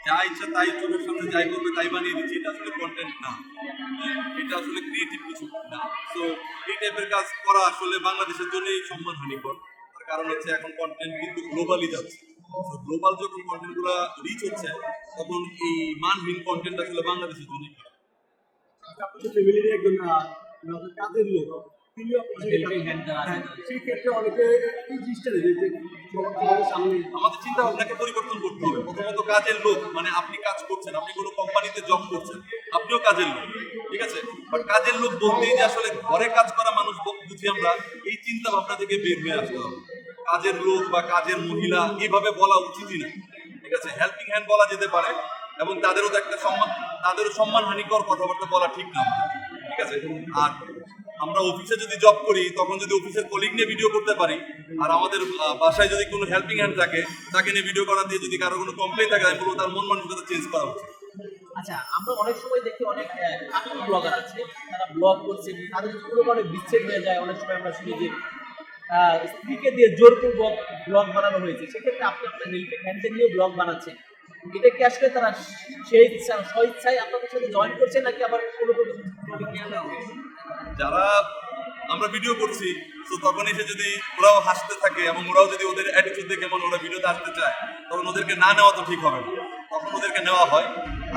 যা ইচ্ছা তাই চোখের সামনে যাই করবে তাই বানিয়ে দিচ্ছি, এটা আসলে কন্টেন্ট না, এটা আসলে ক্রিয়েটিভ কিছু না। সো এই টাইপের কাজ করা আসলে বাংলাদেশের জন্যই সম্মানহানিকর। তার কারণ হচ্ছে এখন কন্টেন্ট কিন্তু গ্লোবালি যাচ্ছে। গ্লোবাল যখন কন্টেন্ট গুলা রিচ হচ্ছে তখন এই মানহীন কন্টেন্ট আসলে বাংলাদেশের জন্য আপনাদের ফ্যামিলির একজন কাজের লোক, তিনি সেই ক্ষেত্রে অনেকে এই জিনিসটা আমাদের সামনে আমাদের চিন্তা ভাবনাকে পরিবর্তন করতে হবে। প্রথমত কাজের লোক মানে আপনি কাজ করছেন, আপনি কোনো কোম্পানিতে জব করছেন, আপনিও কাজের লোক, ঠিক আছে? বাট কাজের লোক বলতেই যে আসলে ঘরে কাজ করা মানুষ বুঝি আমরা, এই চিন্তা ভাবনা থেকে বের হয়ে আসতে হবে। কাজের লোক বা কাজের মহিলা এইভাবে বলা উচিতই না, ঠিক আছে? হেল্পিং হ্যান্ড বলা যেতে পারে এবং তাদেরও তো একটা তাদেরও সম্মানহানিকর কথাবার্তা বলা ঠিক না, ঠিক আছে? আর আমরা অফিসে যদি জব করি তখন যদি অফিসের কলিগ নিয়ে ভিডিও করতে পারি, আর আমাদের বাসায় যদি কোনো হেল্পিং হ্যান্ড থাকে তাকে নিয়ে ভিডিও করা দিয়ে যদি কারো কোনো কমপ্লেন থাকে, আমি বলবো তার মন মানসিকতা চেঞ্জ করা উচিত। আচ্ছা, আমরা অনেক সময় দেখি অনেক কার্টুন ব্লগার আছে, তারা ব্লগ করছে, তাদের কোনো কারণে বিচ্ছেদ হয়ে যায়। অনেক সময় আমরা শুনি যে স্ত্রীকে দিয়ে জোরপূর্বক ব্লগ বানানো হয়েছে। সেক্ষেত্রে আপনি আপনার হেল্পিং হ্যান্ডকে নিয়েও ব্লগ বানাচ্ছেন, এটা কি আসলে তারা সেই স্বইচ্ছায় আপনাদের সাথে জয়েন করছে নাকি আবার কোনো প্রতিক্রিয়া নেওয়া? যারা আমরা ভিডিও করছি তো তখন এসে যদি ওরাও হাসতে থাকে এবং ওরাও যদি ওদের অ্যাটিটিউড দেখে মনে ওরা ভিডিওতে আসতে চায়, তখন ওদেরকে না নেওয়া তো ঠিক হবে না, তখন ওদেরকে নেওয়া হয়।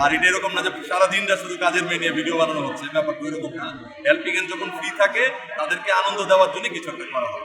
আর এটা এরকম না যে সারাদিনটা শুধু কাজের মেয়ে নিয়ে ভিডিও বানানো হচ্ছে, ব্যাপারটা এরকম না। হেল্পিং হ্যান্ড যখন ফ্রি থাকে তাদেরকে আনন্দ দেওয়ার জন্য কিছু একটা করা হয়।